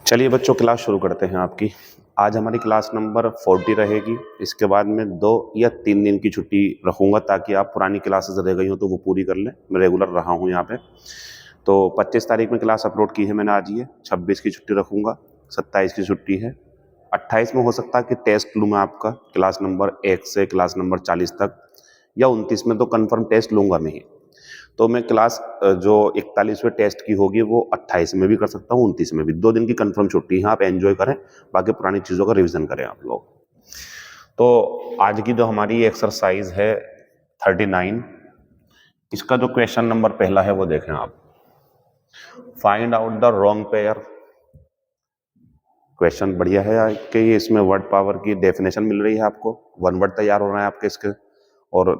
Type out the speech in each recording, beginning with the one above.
चलिए बच्चों, क्लास शुरू करते हैं आपकी। आज हमारी क्लास नंबर 40 रहेगी। इसके बाद में 2 या 3 दिन की छुट्टी रखूँगा ताकि आप पुरानी क्लासेस रह गई हो तो वो पूरी कर लें। मैं रेगुलर रहा हूँ यहाँ पे। तो 25 तारीख में क्लास अपलोड की है मैंने आज ये। 26 की छुट्टी रखूँगा, 27 की छुट्टी है, 28 में हो सकता है कि टेस्ट लूँ मैं आपका क्लास नंबर 1 से क्लास नंबर 40 तक, या 29 में तो कन्फर्म टेस्ट लूँगा मैं ही। तो मैं क्लास जो 41वें टेस्ट की होगी वो 28 में भी कर सकता हूँ, 29 में भी। 2 दिन की कंफर्म छुट्टी है, आप एंजॉय करें, बाकी पुरानी चीज़ों का रिवीजन करें आप लोग। तो आज की जो हमारी एक्सरसाइज है 39, इसका जो क्वेश्चन नंबर पहला है वो देखें आप। Find out the wrong pair. Question बढ़िया है कि ये इसमें वर्ड पावर की डेफिनेशन मिल रही है आपको, 1 वर्ड तैयार हो रहा है आपके इसके, और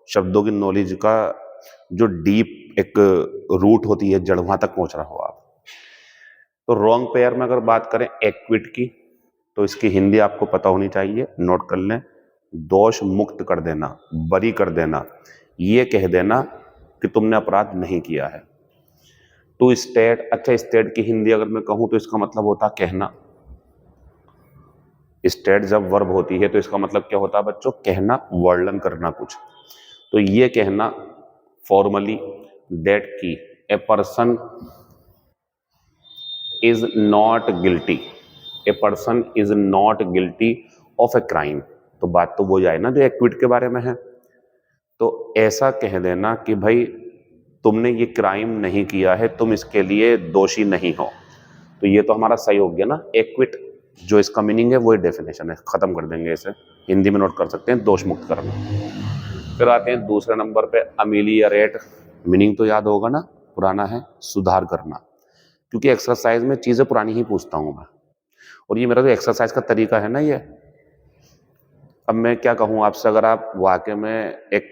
शब्दों की नॉलेज का जो डीप एक रूट होती है, जड़, वहां तक पहुंच रहा हो आप। तो रॉन्ग पेयर में अगर बात करें एक्विट की, तो इसकी हिंदी आपको पता होनी चाहिए, नोट कर लें। दोष मुक्त कर देना, बरी कर देना, ये कह देना कि तुमने अपराध नहीं किया है। टू स्टेट, अच्छा स्टेट की हिंदी अगर मैं कहूं तो इसका मतलब होता कहना। स्टेट जब वर्ब होती है तो इसका मतलब क्या होता है बच्चों? कहना, वर्णन करना कुछ। तो ये कहना फॉर्मली दैट की a person is not guilty, a person is not guilty of a crime. तो बात तो वो जाए ना जो एक्विट के बारे में है। तो ऐसा कह देना कि भाई तुमने ये क्राइम नहीं किया है, तुम इसके लिए दोषी नहीं हो। तो ये तो हमारा सही हो गया ना, एक्विट जो इसका मीनिंग है वही डेफिनेशन है। खत्म कर देंगे इसे, हिंदी में नोट कर सकते हैं, दोष मुक्त करना। फिर आते हैं दूसरे नंबर पे अमेलियरेट। मीनिंग तो याद होगा ना, पुराना है, सुधार करना। क्योंकि एक्सरसाइज में चीजें पुरानी ही पूछता हूं मैं, और ये मेरा जो एक्सरसाइज का तरीका है ना ये। अब मैं क्या कहूं आपसे, अगर आप वाकई में एक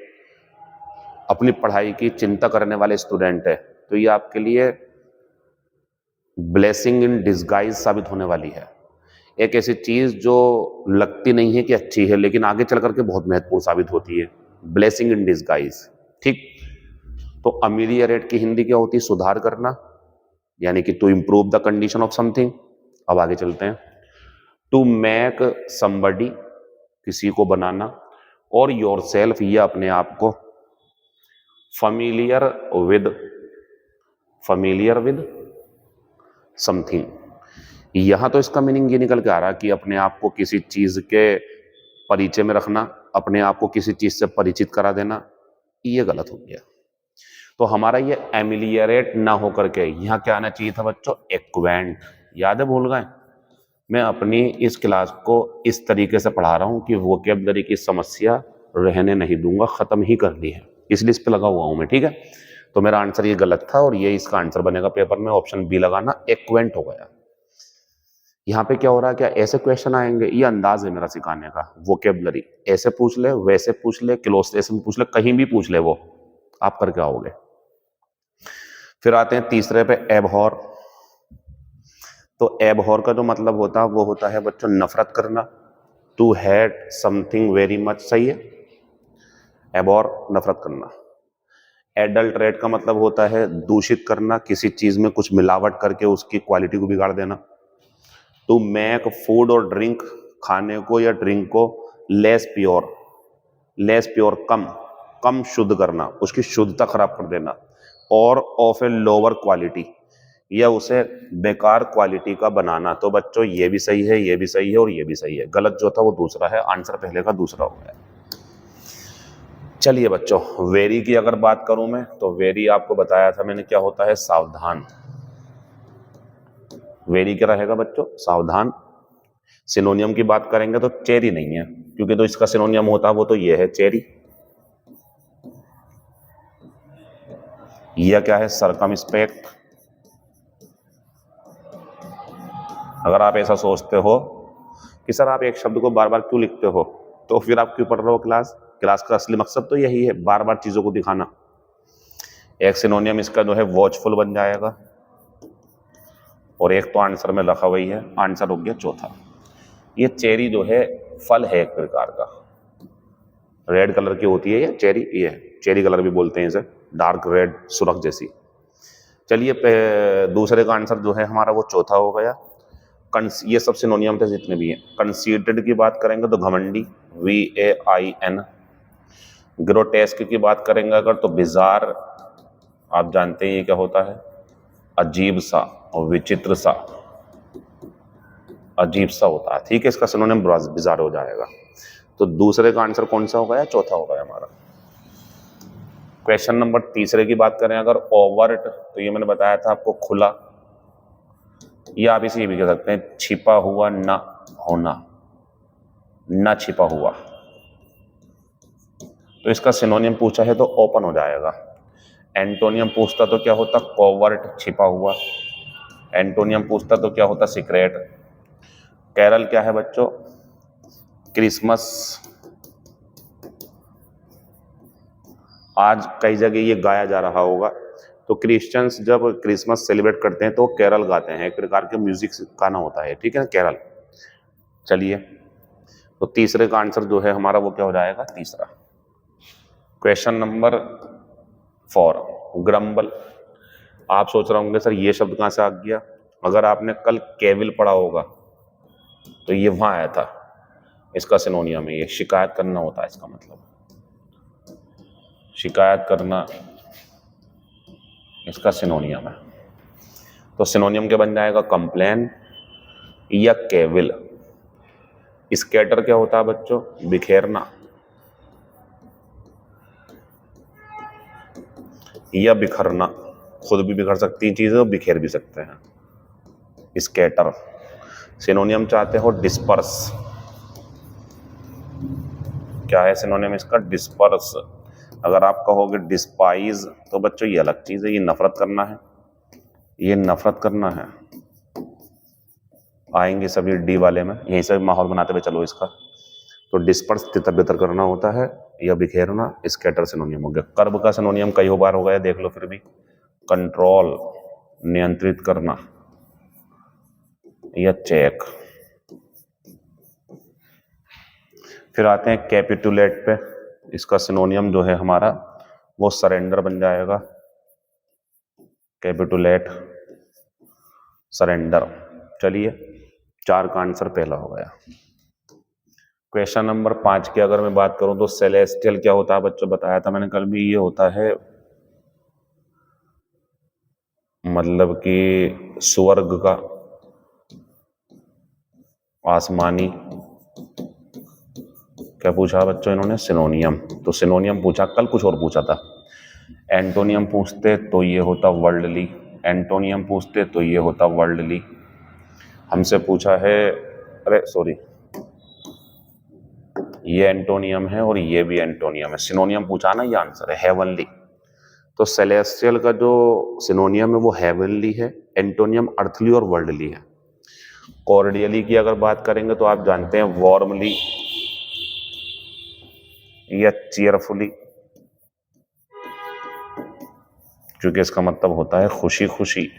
अपनी पढ़ाई की चिंता करने वाले स्टूडेंट है तो ये आपके लिए ब्लेसिंग इन डिस्गाइज साबित होने वाली है। एक ऐसी चीज जो लगती नहीं है कि अच्छी है, लेकिन आगे चल करके बहुत महत्वपूर्ण साबित होती है। ब्लेसिंग इन डिस्गाइज, ठीक। तो अमेलियरेट की हिंदी क्या होती है? सुधार करना, यानी कि to improve the condition of something. अब आगे चलते हैं। टू मेक समबडी, किसी को बनाना, और योरसेल्फ, ये अपने आप को। familiar with, familiar with something. यहां तो इसका मीनिंग ये निकल के आ रहा कि अपने आप को किसी चीज के परिचय में रखना, अपने आप को किसी चीज से परिचित करा देना। ये गलत हो गया। तो हमारा ये एमिलियरेट ना होकर के यहां क्या आना चाहिए था बच्चों? एक्वेंट। याद है? भूल गए? मैं अपनी इस क्लास को इस तरीके से पढ़ा रहा हूं कि वोकेबलरी की समस्या रहने नहीं दूंगा, खत्म ही करनी है, इसलिए इस पे लगा हुआ हूं मैं, ठीक है। तो मेरा आंसर ये गलत था और ये इसका आंसर बनेगा पेपर में, ऑप्शन बी लगाना, एक्वेंट हो गया। यहाँ पे क्या हो रहा है, क्या ऐसे क्वेश्चन आएंगे? ये अंदाज है मेरा सिखाने का। वोकेबलरी ऐसे पूछ ले, वैसे पूछ ले, क्लोज पूछ ले, कहीं भी पूछ ले, वो आप करके आओगे। फिर आते हैं तीसरे पे, एबहॉर। तो एबहॉर का जो मतलब होता है वो होता है बच्चों नफरत करना। To hate something very much, सही है। एबहॉर नफरत करना। एडल्टरेट का मतलब होता है दूषित करना, किसी चीज में कुछ मिलावट करके उसकी क्वालिटी को बिगाड़ देना। टू मेक फूड और ड्रिंक, खाने को या ड्रिंक को लेस प्योर, लेस प्योर कम, कम शुद्ध करना, उसकी शुद्धता खराब कर देना। और ऑफ ए लोअर क्वालिटी, या उसे बेकार क्वालिटी का बनाना। तो बच्चों ये भी सही है, ये भी सही है और ये भी सही है। गलत जो था वो दूसरा है, आंसर पहले का दूसरा हो गया। चलिए बच्चों, वेरी की अगर बात करूं मैं, तो वेरी आपको बताया था मैंने क्या होता है? सावधान। वेरी क्या रहेगा बच्चों? सावधान। सिनोनियम की बात करेंगे तो चेरी नहीं है, क्योंकि तो इसका सिनोनियम होता है वो तो ये है, चेरी। यह क्या है? सरकमस्पेक्ट। अगर आप ऐसा सोचते हो कि सर आप एक शब्द को बार बार क्यों लिखते हो, तो फिर आप क्यों पढ़ रहे हो क्लास? क्लास का असली मकसद तो यही है, बार बार चीजों को दिखाना। एक सिनोनियम इसका जो है वॉचफुल बन जाएगा, और एक तो आंसर में लिखा हुआ ही है, आंसर हो गया चौथा। ये चेरी जो है फल है एक प्रकार का, रेड कलर की होती है ये चेरी, ये चेरी कलर भी बोलते हैं इसे, डार्क रेड, सुरख जैसी। चलिए दूसरे का आंसर जो है हमारा वो चौथा हो गया। ये सब सिनोनियम थे जितने भी हैं। कंसीटेड की बात करेंगे तो घमंडी, VAIN। ग्रोटेस्क की बात करेंगे अगर तो बिजार, आप जानते हैं ये क्या होता है, अजीब सा और विचित्र सा, अजीब सा होता है, ठीक है। इसका सिनोनिम बिजार हो जाएगा। तो दूसरे का आंसर कौन सा होगा या चौथा होगा हमारा। क्वेश्चन नंबर तीसरे की बात करें अगर, ओवर्ट, तो ये मैंने बताया था आपको खुला, या आप इसे ये भी कह सकते हैं छिपा हुआ ना होना, ना छिपा हुआ। तो इसका सिनोनियम पूछा है तो ओपन हो जाएगा। एंटोनियम पूछता तो क्या होता, कोवर्ट, छिपा हुआ। एंटोनियम पूछता तो क्या होता, सीक्रेट। कैरल क्या है बच्चों, क्रिसमस। आज कई जगह ये गाया जा रहा होगा, तो क्रिश्चियंस जब क्रिसमस सेलिब्रेट करते हैं तो कैरल गाते हैं, एक प्रकार के म्यूजिक गाना होता है, ठीक है ना, कैरल। चलिए, तो तीसरे का आंसर जो है हमारा वो क्या हो जाएगा, तीसरा। Question number 4, grumble. आप सोच रहे होंगे सर ये शब्द कहाँ से आ गया। अगर आपने कल केविल पढ़ा होगा तो ये वहां आया था, इसका सिनोनियम है ये, शिकायत करना होता है इसका मतलब, शिकायत करना इसका सिनोनियम है। तो सिनोनियम क्या बन जाएगा, कंप्लेन या केविल। स्कैटर क्या होता है बच्चों, बिखेरना या बिखरना, खुद भी बिखर सकती हैं चीजें और बिखेर भी सकते हैं, स्कैटर। सिनोनियम चाहते हो डिस्पर्स, क्या है सिनोनियम इसका, डिस्पर्स। अगर आप कहोगे डिस्पाइज तो बच्चों ये अलग चीज है, ये नफरत करना है, ये नफरत करना है। आएंगे सभी डी वाले में, यहीं से माहौल बनाते हुए चलो इसका। तो डिस्पर्स तितर बितर करना होता है, या बिखेरना, स्कैटर सिनोनियम हो गया। कर्ब का सिनोनियम कई बार हो गया, देख लो फिर भी, कंट्रोल, नियंत्रित करना, या चेक। फिर आते हैं कैपिटुलेट पे, इसका सिनोनियम जो है हमारा वो सरेंडर बन जाएगा, कैपिटुलेट, सरेंडर। चलिए, 4 का आंसर पहला हो गया। क्वेश्चन नंबर 5 की अगर मैं बात करूं तो सेलेस्टियल क्या होता है बच्चों, बताया था मैंने कल भी, ये होता है मतलब कि स्वर्ग का, आसमानी। क्या पूछा बच्चों इन्होंने, सिनोनियम। तो सिनोनियम पूछा, कल कुछ और पूछा था। एंटोनियम पूछते तो ये होता वर्ल्डली, एंटोनियम पूछते तो ये होता वर्ल्डली। हमसे पूछा है, अरे सॉरी, ये एंटोनियम है और ये भी एंटोनियम है। सिनोनियम पूछा ना, ये आंसर है हेवनली। तो सेलेस्टियल का जो सिनोनियम है वो हेवनली है, एंटोनियम अर्थली और वर्ल्डली है। कॉर्डियली की अगर बात करेंगे तो आप जानते हैं वार्मली या चीयरफुली, क्योंकि इसका मतलब होता है खुशी खुशी,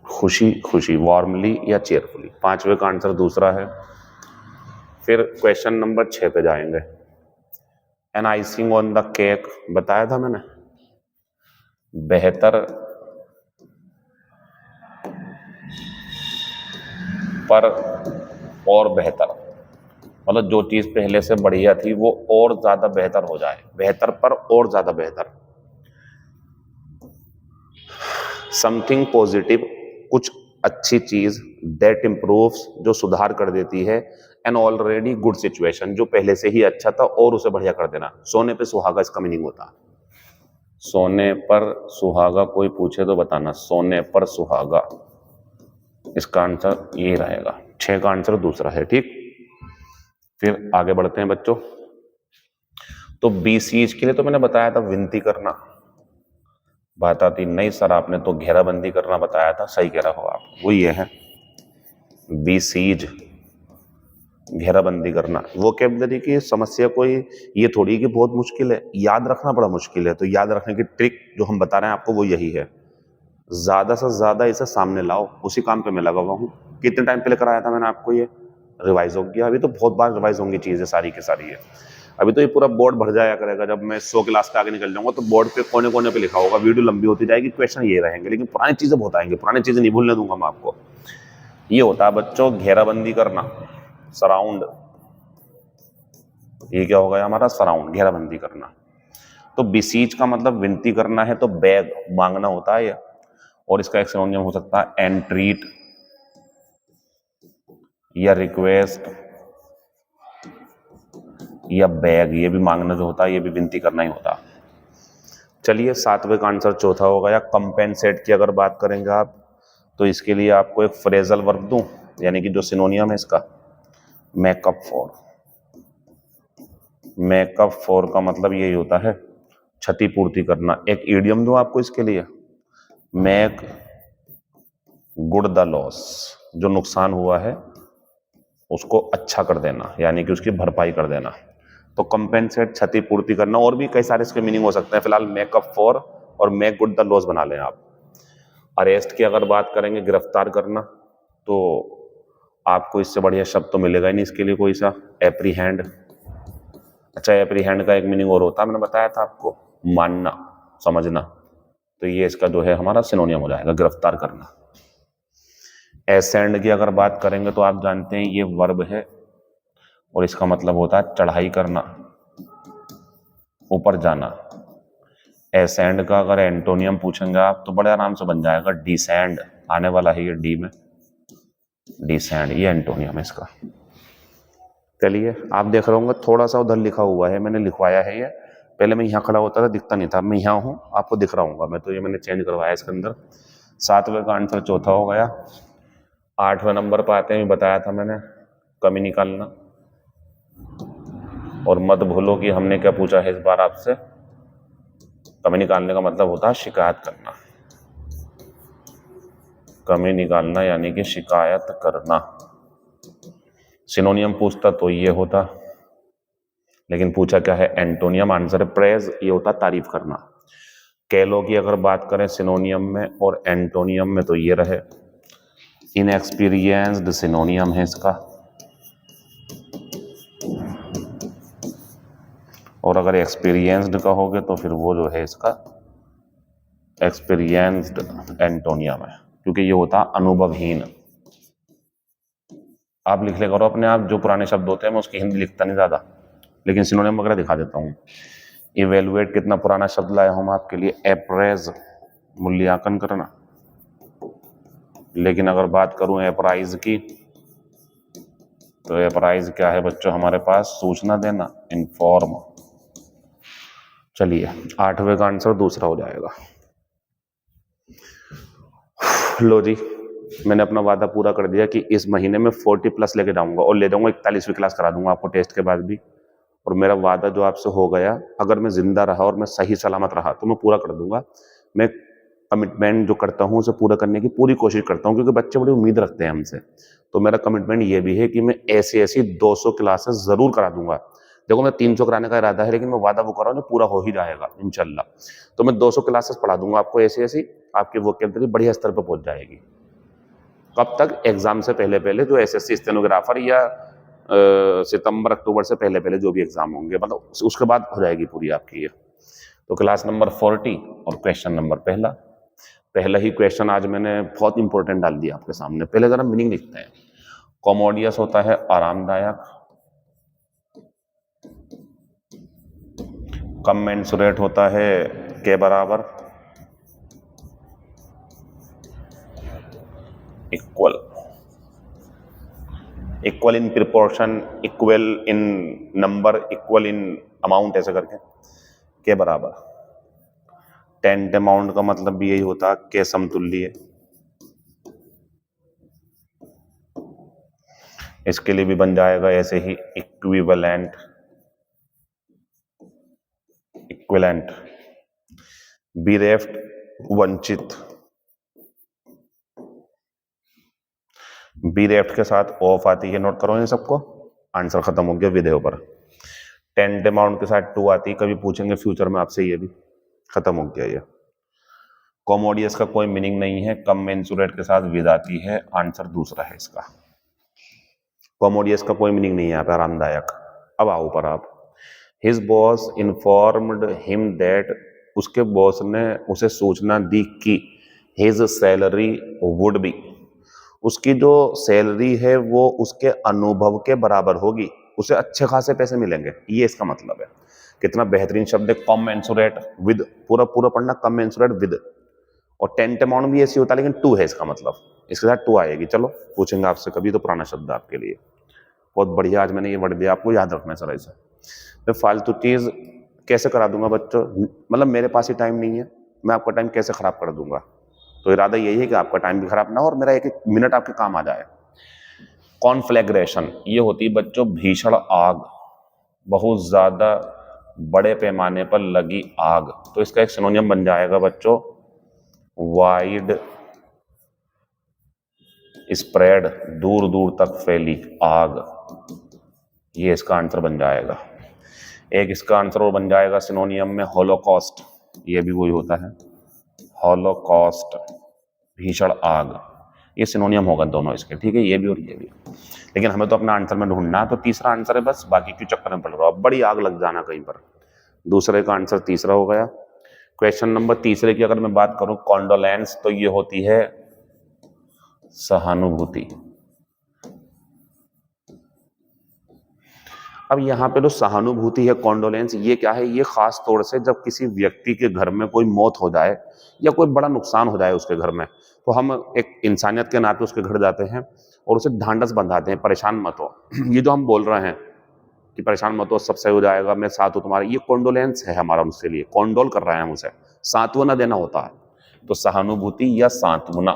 खुशी खुशी, वार्मली या चेयरफुली। 5वें का आंसर दूसरा है। फिर क्वेश्चन नंबर 6 पे जाएंगे। An icing on the cake, बताया था मैंने, बेहतर पर और बेहतर, मतलब जो चीज पहले से बढ़िया थी वो और ज्यादा बेहतर हो जाए, बेहतर पर और ज्यादा बेहतर। समथिंग पॉजिटिव, कुछ अच्छी चीज, दैट इम्प्रूव्स, जो सुधार कर देती है, एन ऑलरेडी गुड सिचुएशन, जो पहले से ही अच्छा था और उसे बढ़िया कर देना। सोने पे सुहागा इसका मीनिंग होता है, सोने पर सुहागा, कोई पूछे तो बताना, सोने पर सुहागा, इसका आंसर ये रहेगा। 6 का आंसर दूसरा है, ठीक। फिर आगे बढ़ते हैं बच्चों। तो बीसीज के लिए तो मैंने बताया था विनती करना, बात आती नहीं सर आपने तो घेराबंदी करना बताया था, सही कह रहा हो आप, वो ये है बीसीज, घेराबंदी करना। वोकैबुलरी की समस्या कोई ये थोड़ी कि बहुत मुश्किल है, याद रखना बड़ा मुश्किल है। तो याद रखने की ट्रिक जो हम बता रहे हैं आपको वो यही है, ज्यादा से ज्यादा इसे सामने लाओ, उसी काम पे मैं लगा हुआ हूँ। कितने टाइम पहले कराया था मैंने आपको, ये रिवाइज हो गया, अभी तो बहुत बार रिवाइज होंगी चीजें सारी की सारी है। अभी तो ये पूरा बोर्ड भर जाया करेगा, जब मैं 100 क्लास के आगे निकल जाऊंगा तो बोर्ड पे कोने कोने पे लिखा होगा, वीडियो लंबी होती जाएगी, क्वेश्चन ये रहेंगे, लेकिन पुरानी चीजें बहुत आएंगी, पुरानी चीजें नहीं भूलने दूंगा मैं आपको। ये होता है बच्चों घेराबंदी करना, सराउंड। ये क्या होगा हमारा? सराउंड, घेराबंदी करना। तो बिसीज का मतलब विनती करना है, तो बैग मांगना होता है, और इसका एक सिनोनियम हो सकता है एंट्रीट या रिक्वेस्ट या बैग। ये भी मांगना जो होता है, ये भी विनती करना ही होता है। चलिए 7वें का आंसर चौथा हो गया। कंपेंसेट की अगर बात करेंगे आप, तो इसके लिए आपको एक फ्रेजल वर्ब दूं, यानी कि जो सिनोनियम है इसका, मेकअप फॉर। मेकअप फॉर का मतलब यही होता है क्षतिपूर्ति करना। एक इडियम दूं आपको इसके लिए, मेक गुड द लॉस, जो नुकसान हुआ है उसको अच्छा कर देना, यानी कि उसकी भरपाई कर देना। तो कंपेंसेट क्षतिपूर्ति करना, और भी कई सारे इसके मीनिंग हो सकते हैं, फिलहाल मेकअप फॉर और मेक गुड द लॉस बना लें आप। अरेस्ट की अगर बात करेंगे, गिरफ्तार करना, तो आपको इससे बढ़िया शब्द तो मिलेगा ही नहीं इसके लिए कोई सा, एप्रीहेंड। अच्छा, एप्रीहेंड का एक मीनिंग और होता है, मैंने बताया था आपको, मानना, समझना। तो ये इसका जो है हमारा सिनोनियम हो जाएगा, गिरफ्तार करना। एसेंड की अगर बात करेंगे तो आप जानते हैं ये वर्ब है, और इसका मतलब होता है चढ़ाई करना, ऊपर जाना। एसेंड का अगर एंटोनियम पूछेंगे आप तो बड़े आराम से बन जाएगा डिसेंड, आने वाला है ये डी में, डिसेंड, ये एंटोनियम है इसका। चलिए आप देख रहे होंगे थोड़ा सा उधर लिखा हुआ है, मैंने लिखवाया है ये, पहले मैं यहाँ खड़ा होता था दिखता नहीं था, मैं यहाँ हूँ आपको दिख रहा हूँ मैं, तो ये मैंने चेंज करवाया इसके अंदर। 7वें का आंसर चौथा हो गया। 8वें नंबर पर आते हैं, बताया था मैंने, कमी निकालना। और मत भूलो कि हमने क्या पूछा है इस बार आपसे, कमी निकालने का मतलब होता है शिकायत करना। कमी निकालना यानी कि शिकायत करना। सिनोनियम पूछता तो ये होता, लेकिन पूछा क्या है? एंटोनियम। आंसर है प्रेज, ये होता तारीफ करना। कैलो की अगर बात करें सिनोनियम में और एंटोनियम में, तो ये रहे इनएक्सपीरियंस्ड, सिनोनियम है इसका। और अगर एक्सपीरियंस्ड कहोगे तो फिर वो जो है इसका एक्सपीरियंस्ड एंटोनियम है, क्योंकि ये होता अनुभवहीन। आप लिख ले करो अपने आप, जो पुराने शब्द होते हैं मैं उसकी हिंदी लिखता नहीं ज़्यादा, लेकिन सिनोनिम वगैरह दिखा देता हूँ। इवेलुएट कितना पुराना शब्द लाया हूँ आपके लिए, अप्रेज, मूल्यांकन करना। लेकिन अगर बात करूँ अप्राइज की, तो अप्राइज क्या है बच्चों हमारे पास? सूचना देना, इन्फॉर्म। चलिए 8वें का आंसर दूसरा हो जाएगा। लो जी, मैंने अपना वादा पूरा कर दिया कि इस महीने में 40+ लेके जाऊंगा, और ले जाऊंगा 41वीं क्लास करा दूंगा आपको टेस्ट के बाद भी। और मेरा वादा जो आपसे हो गया, अगर मैं जिंदा रहा और मैं सही सलामत रहा तो मैं पूरा कर दूंगा। मैं कमिटमेंट जो करता हूँ उसे पूरा करने की पूरी कोशिश करता हूँ, क्योंकि बच्चे बड़ी उम्मीद रखते हैं हमसे। तो मेरा कमिटमेंट ये भी है कि मैं ऐसी 200 क्लासेस जरूर करा दूंगा। देखो मैं 300 कराने का इरादा है, लेकिन मैं वादा वो कर रहा हूँ पूरा हो ही जाएगा इंशाल्लाह। तो मैं 200 क्लासेस पढ़ा दूंगा आपको, ऐसी आपकी वोकैबुलरी बढ़िया स्तर पर पहुंच जाएगी। कब तक? एग्जाम से पहले पहले, जो एसएससी स्टेनोग्राफर या सितंबर अक्टूबर से पहले पहले जो भी एग्जाम होंगे, मतलब उसके बाद हो जाएगी पूरी आपकी ये। तो क्लास नंबर 40 और क्वेश्चन नंबर पहला ही क्वेश्चन आज मैंने बहुत इंपॉर्टेंट डाल दिया आपके सामने। पहले जरा मीनिंग लिखते हैं। कॉमोडियस होता है आरामदायक, कमेंसुरेट होता है के बराबर, equal, equal in proportion, equal in number, equal in amount, ऐसे करके के बराबर। टेंट अमाउंट का मतलब भी यही होता है के समतुल्य। इसके लिए भी बन जाएगा ऐसे ही इक्विवेलेंट, इक्विवेलेंट। बिरेफ्ट, वंचित। बिरेफ्ट के साथ ऑफ आती है, नोट करो इन सबको। आंसर खत्म हो गया विधेय पर। टेंट अमाउंट के साथ टू आती है, कभी पूछेंगे फ्यूचर में आपसे, ये भी खत्म हो गया ये। कॉमोडियस का कोई मीनिंग नहीं है, कमेंसुरेट के साथ विद आती है, आंसर दूसरा है इसका। कॉमोडियस का कोई मीनिंग नहीं है यहाँ पे, आरामदायक। अब आओ ऊपर आप, his boss informed him that, उसके बॉस ने उसे सूचना दी कि हिज सैलरी वुड बी, उसकी जो सैलरी है वो उसके अनुभव के बराबर होगी, उसे अच्छे खासे पैसे मिलेंगे। ये इसका मतलब है। कितना बेहतरीन शब्द है, कॉमेंसुरेट विद, पूरा पूरा पढ़ना, कॉमेंसुरेट विद। और टेंटेमॉन भी ऐसी होता है, लेकिन टू है इसका मतलब, इसके साथ टू आएगी। चलो पूछेंगे आपसे कभी तो पुराना शब्द आपके लिए। बहुत बढ़िया, आज मैंने ये वर्ड दिया आपको, याद रखना सर। ऐसा मैं फालतू चीज कैसे करा दूंगा बच्चों, मतलब मेरे पास ही टाइम नहीं है, मैं आपका टाइम कैसे खराब कर दूंगा। तो इरादा यही है कि आपका टाइम भी खराब ना हो और मेरा एक एक मिनट आपके काम आ जाए। कॉन्फ्लैग्रेशन, ये होती है बच्चों भीषण आग, बहुत ज्यादा बड़े पैमाने पर लगी आग। तो इसका एक सिनोनियम बन जाएगा बच्चों वाइड स्प्रेड, दूर दूर तक फैली आग। ये इसका आंसर बन जाएगा। एक इसका आंसर और बन जाएगा सिनोनियम में होलोकॉस्ट, ये भी वही होता है, होलोकॉस्ट, भीषण आग। ये सिनोनियम होगा दोनों इसके, ठीक है, ये भी और ये भी। लेकिन हमें तो अपना आंसर में ढूंढना, तो तीसरा आंसर है बस, बाकी क्यों चक्कर में पड़ रहा हो, बड़ी आग लग जाना कहीं पर। दूसरे का आंसर तीसरा हो गया। क्वेश्चन नंबर तीसरे की अगर मैं बात करूं, कॉन्डोलेंस, तो ये होती है सहानुभूति। अब यहाँ पे जो सहानुभूति है, कॉन्डोलेंस, ये क्या है, ये खास तौर से जब किसी व्यक्ति के घर में कोई मौत हो जाए या कोई बड़ा नुकसान हो जाए उसके घर में, तो हम एक इंसानियत के नाते उसके घर जाते हैं और उसे ढांढस बंधाते हैं, परेशान मत हो। ये जो हम बोल रहे हैं कि परेशान मत हो, सब सही हो जाएगा, मैं साथ हूं तुम्हारे, ये कॉन्डोलेंस है हमारा उसके लिए, कॉन्डोल कर रहे हैं हम उसे, सांत्वना देना होता है। तो सहानुभूति या सांत्वना,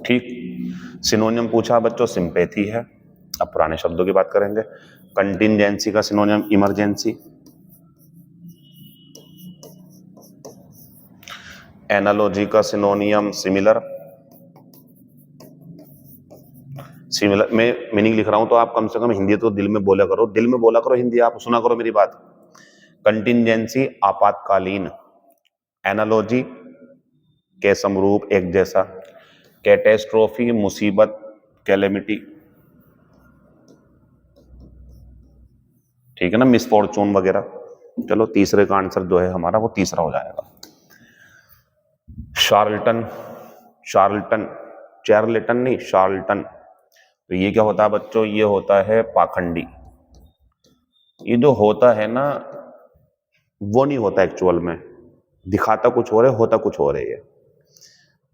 ठीक। सिनोनियम पूछा बच्चों, सिंपैथी है। अब पुराने शब्दों की बात करेंगे। कंटिंजेंसी का सिनोनियम इमरजेंसी, एनालॉजी का सिनोनियम सिमिलर। सिमिलर मैं मीनिंग लिख रहा हूं तो आप कम से कम हिंदी तो दिल में बोला करो, दिल में बोला करो हिंदी, आप सुना करो मेरी बात। कंटिंजेंसी आपातकालीन, एनालॉजी के समरूप एक जैसा, कैटेस्ट्रोफी मुसीबत कैलेमिटी, ठीक है ना, मिसफॉर्चून वगैरह। चलो तीसरे का आंसर जो है हमारा वो तीसरा हो जाएगा। शार्लटन, शार्लटन, चार्लटन नहीं, शार्लटन, तो ये क्या होता है बच्चों, ये होता है पाखंडी। ये जो होता है ना वो नहीं होता एक्चुअल में, दिखाता कुछ और है, होता कुछ और है। ये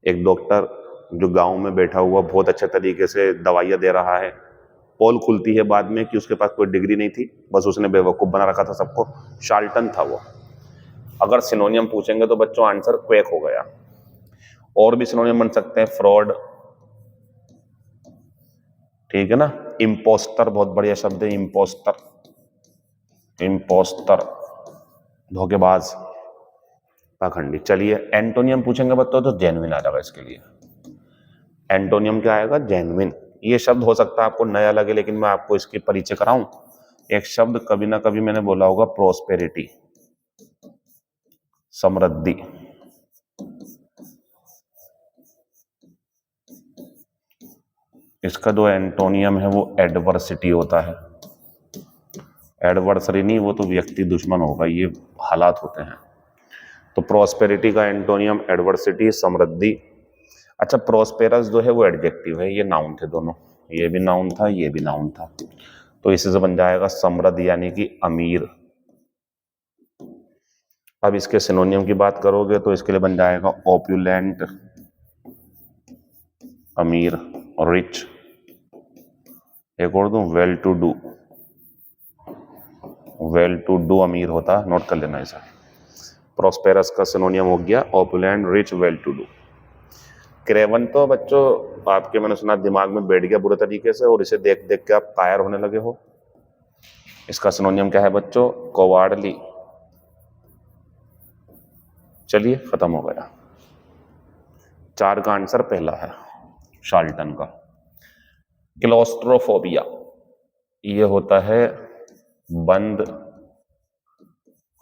एक डॉक्टर जो गांव में बैठा हुआ बहुत अच्छे तरीके से दवाइयां दे रहा है, पोल खुलती है बाद में कि उसके पास कोई डिग्री नहीं थी, बस उसने बेवकूफ बना रखा था सबको, शार्लटन था वो। अगर सिनोनियम पूछेंगे तो बच्चों आंसर क्वेक हो गया। और भी सिनोनियम बन सकते हैं, फ्रॉड, ठीक है ना, इम्पोस्टर, बहुत बढ़िया शब्द है इम्पोस्टर, इम्पोस्टर धोखेबाज, पाखंडी। चलिए एंटोनियम पूछेंगे बच्चों तो जेन्युइन आ जाएगा इसके लिए। एंटोनियम क्या आएगा, जेन्युइन। ये शब्द हो सकता है आपको नया लगे, लेकिन मैं आपको इसकी परिचय कराऊं। एक शब्द कभी ना कभी मैंने बोला होगा, प्रोस्पेरिटी, समृद्धि। इसका जो एंटोनियम है वो एडवर्सिटी होता है। एडवर्सरी नहीं, वो तो व्यक्ति दुश्मन होगा, ये हालात होते हैं। तो प्रोस्पेरिटी का एंटोनियम एडवर्सिटी, समृद्धि। अच्छा, प्रोस्पेरस जो है वो एडजेक्टिव है, ये नाउन थे दोनों, ये भी नाउन था, ये भी नाउन था। तो इसी से बन जाएगा समृद्ध यानी कि अमीर। अब इसके सिनोनियम की बात करोगे तो इसके लिए बन जाएगा ऑप्युलेंट, अमीर, और रिच। एक और दूं, well to do, well to do अमीर होता, नोट कर लेना इसे। प्रोस्पेरस का सिनोनियम हो गया opulent, rich, well to do. Craven तो बच्चों आपके, मैंने सुना, दिमाग में बैठ गया बुरे तरीके से और इसे देख देख के आप कायर होने लगे हो। इसका सिनोनियम क्या है बच्चों, कोवार्डली। चलिए खत्म हो गया। 4 का आंसर पहला है शार्लटन का। क्लॉस्ट्रोफोबिया, ये होता है बंद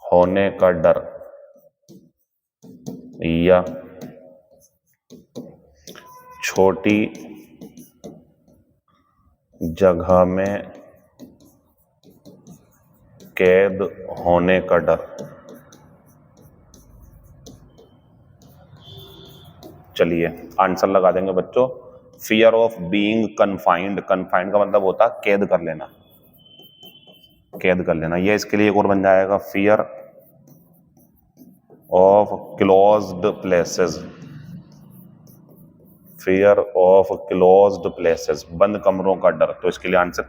होने का डर या छोटी जगह में कैद होने का डर। चलिए आंसर लगा देंगे बच्चों। Fear of being confined, confined का मतलब होता है कैद कर लेना, कैद कर लेना। ये इसके लिए एक और बन जाएगा fear of closed places, fear of closed places, बंद कमरों का डर। तो इसके लिए आंसर,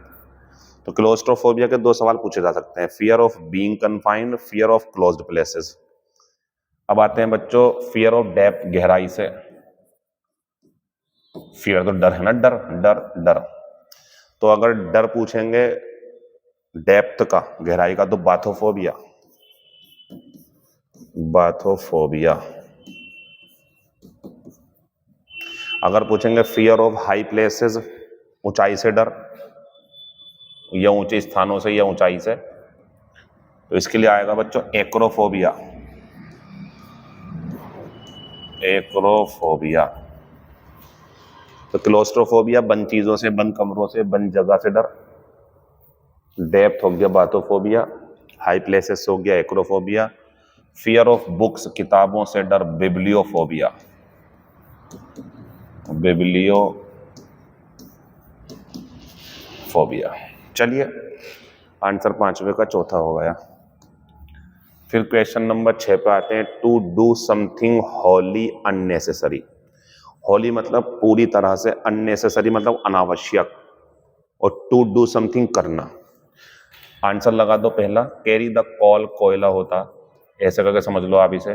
तो क्लोस्ट्रोफोबिया के दो सवाल पूछे जा सकते हैं, fear of being confined, fear of closed places. अब आते हैं बच्चों फियर ऑफ डेप्थ, गहराई से। फियर तो डर है ना, डर डर डर। तो अगर डर पूछेंगे डेप्थ का, गहराई का, तो बाथोफोबिया, बाथोफोबिया। अगर पूछेंगे फियर ऑफ हाई प्लेसेस, ऊंचाई से डर, या ऊंचे स्थानों से या ऊंचाई से, तो इसके लिए आएगा बच्चों एक्रोफोबिया, एक्रोफोबिया। तो क्लोस्ट्रोफोबिया बंद चीजों से, बंद कमरों से, बंद जगह से डर। डेप्थ हो गया बाथोफोबिया, हाई प्लेसेस हो गया एक्रोफोबिया। फियर ऑफ बुक्स, किताबों से डर, बिब्लियोफोबिया, बिब्लियोफोबिया। चलिए आंसर पांचवे का चौथा हो गया। फिर क्वेश्चन नंबर 6 पे आते हैं, to do something wholly unnecessary. Wholly मतलब पूरी तरह से, अननेसेसरी मतलब अनावश्यक, और टू डू समथिंग करना। आंसर लगा दो पहला, कैरी द कॉल, कोयला होता, ऐसे करके समझ लो आप इसे।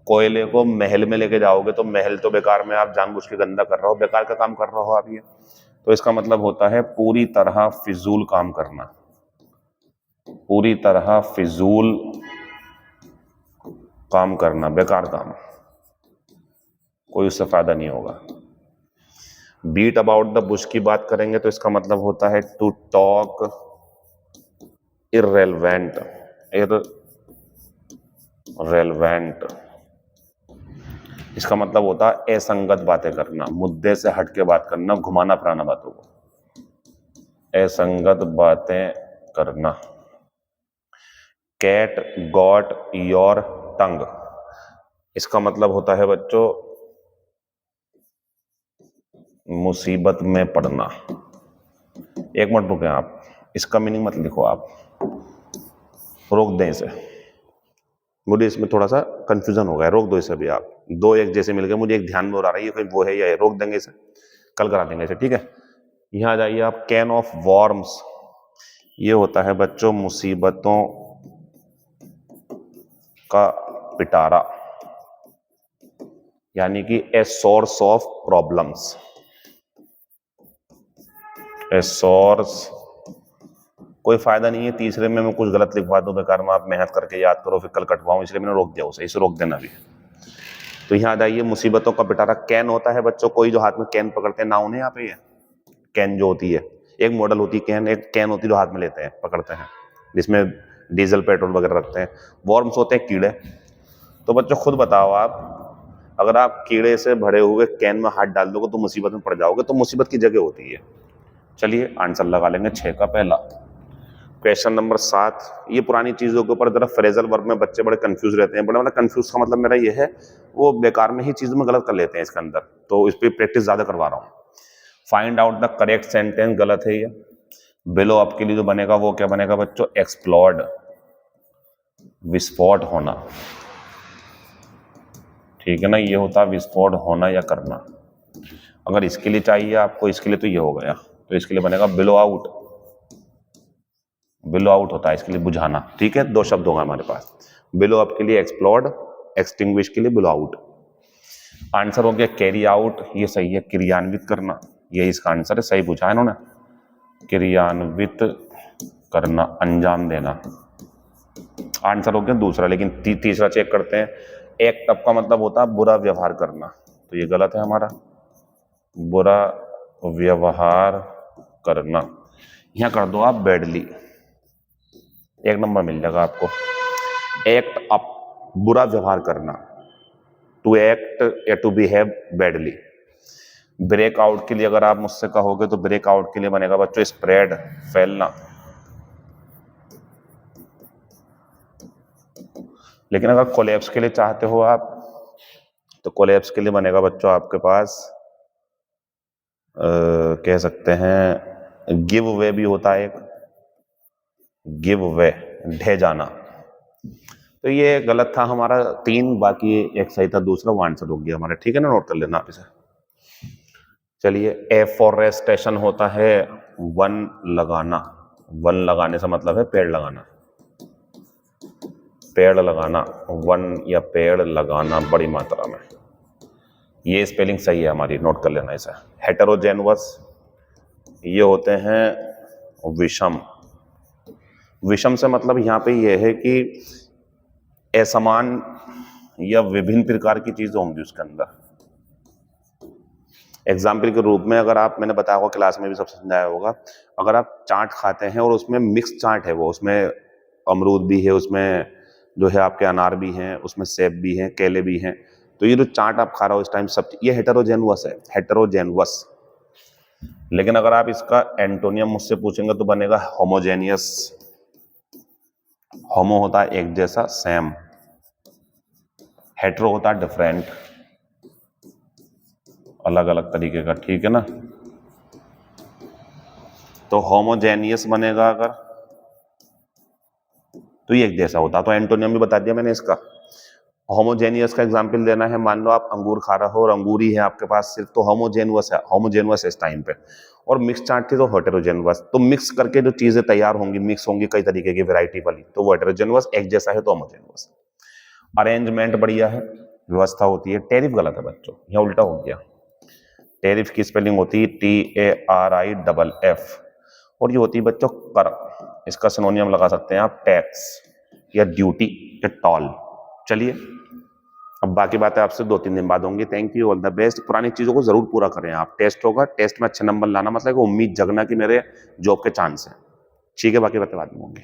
कोयले को महल में लेके जाओगे तो महल तो बेकार में, आप जानबूझ के गंदा कर रहे हो, बेकार का काम कर रहे हो आप ये। तो इसका मतलब होता है पूरी तरह फिजूल काम करना, पूरी तरह फिजूल काम करना, बेकार काम, कोई उससे फायदा नहीं होगा। बीट अबाउट द बुश की बात करेंगे तो इसका मतलब होता है टू टॉक इररेलेवेंट, इररेलेवेंट। इसका मतलब होता है असंगत बातें करना, मुद्दे से हट के बात करना, घुमाना फिराना बातों को, असंगत बातें करना। कैट गॉट योर टंग, इसका मतलब होता है बच्चों मुसीबत में पड़ना। एक मिनट रुकें आप, इसका मीनिंग मत लिखो आप, रोक दें इसे, मुझे इसमें थोड़ा सा कंफ्यूजन हो गया, रोक दो इसे भी आप। दो एक जैसे मिल गए, मुझे एक ध्यान में आ रही है, कोई वो है या है, रोक देंगे इसे, कल करा देंगे इसे, ठीक है। यहां आ जाइए आप, कैन ऑफ वॉर्म्स, ये होता है बच्चों मुसीबतों का पिटारा, यानी कि a source of problems, a source. कोई फायदा नहीं है तीसरे में मैं कुछ गलत लिखवा दूं, बेकार में आप मेहनत करके याद करो फिर कल कटवाऊं, इसलिए मैंने रोक दिया उसे, इसे रोक देना भी। तो यहां आ जाइए, मुसीबतों का पिटारा। कैन होता है बच्चों कोई जो हाथ में कैन पकड़ते हैं, नाउन है यहाँ पे, ये कैन जो होती है, एक मॉडल होती है कैन, एक कैन होती है जो हाथ में लेते हैं, पकड़ते हैं, जिसमें डीजल पेट्रोल वगैरह रखते हैं। वॉर्म्स होते हैं कीड़े। तो बच्चों खुद बताओ आप, अगर आप कीड़े से भरे हुए कैन में हाथ डाल दोगे तो मुसीबत में पड़ जाओगे, तो मुसीबत की जगह होती है। चलिए आंसर लगा लेंगे 6 का पहला। क्वेश्चन नंबर 7, ये पुरानी चीजों के ऊपर जरा फ्रेजल वर्ब में बच्चे बड़े कंफ्यूज रहते हैं, बड़ा मतलब कंफ्यूज का मतलब मेरा ये है, वो बेकार में ही चीज में गलत कर लेते हैं इसके अंदर, तो इस पर प्रैक्टिस ज्यादा करवा रहा हूँ। Find out the correct sentence, गलत है ये। बिलो अप के लिए जो बनेगा वो क्या बनेगा बच्चों, एक्सप्लोड, विस्फोट होना, ठीक है ना, ये होता है विस्फोट होना या करना। अगर इसके लिए चाहिए आपको, इसके लिए तो ये हो गया, तो इसके लिए बनेगा बिलो आउट, बिलो आउट होता है इसके लिए बुझाना, ठीक है। दो शब्द होगा हमारे पास, बिलो अप के लिए एक्सप्लोड, एक्सटिंग्विश के लिए बिलो आउट। आंसर हो गया कैरी आउट, ये सही है, क्रियान्वित करना, ये इसका आंसर है, सही पूछा है इन्होंने, क्रियान्वित करना, अंजाम देना। आंसर हो गया दूसरा, लेकिन तीसरा चेक करते हैं। एक्ट अप का मतलब होता है बुरा व्यवहार करना, तो ये गलत है हमारा, बुरा व्यवहार करना। यहां कर दो आप बैडली, 1 नंबर मिल जाएगा आपको। एक्ट अप, बुरा व्यवहार करना, टू एक्ट या टू बिहेव बैडली। ब्रेकआउट के लिए अगर आप मुझसे कहोगे तो ब्रेकआउट के लिए बनेगा बच्चों स्प्रेड, फैलना। लेकिन अगर कोलैप्स के लिए चाहते हो आप तो कोलैप्स के लिए बनेगा बच्चों आपके पास कह सकते हैं गिव वे भी होता है एक, गिव वे, ढह जाना। तो ये गलत था हमारा 3, बाकी एक सही था दूसरा, वो आंसर हो गया हमारा। ठीक है ना, नोट कर लेना आप इसे। चलिए, एफॉरेस्टेशन होता है वन लगाना। वन लगाने से मतलब है पेड़ लगाना, पेड़ लगाना, वन या पेड़ लगाना बड़ी मात्रा में। ये स्पेलिंग सही है हमारी, नोट कर लेना इसे। हेटेरोजेनवस ये होते हैं विषम। विषम से मतलब यहाँ पे ये है कि असमान या विभिन्न प्रकार की चीजें होंगी उसके अंदर। एग्जाम्पल के रूप में अगर आप, मैंने बताया होगा क्लास में भी सब समझाया होगा, अगर आप चाट खाते हैं और उसमें मिक्स चाट है, वो उसमें अमरूद भी है, उसमें जो है आपके अनार भी हैं, उसमें सेब भी हैं, केले भी हैं, तो ये जो चाट आप खा रहे हो इस टाइम सब, ये हेटेरोजेनवस है, हेटेरोजेनवस। लेकिन अगर आप इसका एंटोनियम मुझसे पूछेंगे तो बनेगा होमोजेनियस। होमो होता है एक जैसा, सेम। हेटेरो होता है डिफरेंट, अलग अलग तरीके का। ठीक है ना, तो होमोजेनियस बनेगा अगर, तो ये एक जैसा होता। तो एंटोनियम भी बता दिया मैंने इसका। होमोजेनियस का एग्जांपल देना है, मान लो आप अंगूर खा रहे हो और अंगूर ही है आपके पास सिर्फ, तो होमोजेनवस है, होमोजेनवस है इस टाइम पे। और मिक्स चाट थी तो हेटेरोजेनवस। तो मिक्स करके जो चीजें तैयार होंगी, मिक्स होंगी कई तरीके की वैरायटी वाली, तो वो हेटेरोजेनवस। एक जैसा है तो होमोजेनवस। अरेंजमेंट बढ़िया है, व्यवस्था होती है। टेरिफ गलत है बच्चों, यहाँ उल्टा हो गया। टेरिफ की स्पेलिंग होती है TARIFF, और ये होती है बच्चों कर। इसका सिनोनियम लगा सकते हैं आप टैक्स या ड्यूटी या टॉल। चलिए, अब बाकी बातें आपसे 2-3 दिन बाद होंगी। Thank you, all the best. पुरानी चीजों को जरूर पूरा करें आप। टेस्ट होगा, टेस्ट में अच्छे नंबर लाना, मतलब उम्मीद जगना कि मेरे जॉब के चांस हैं। ठीक है, बाकी बातें बाद में होंगी।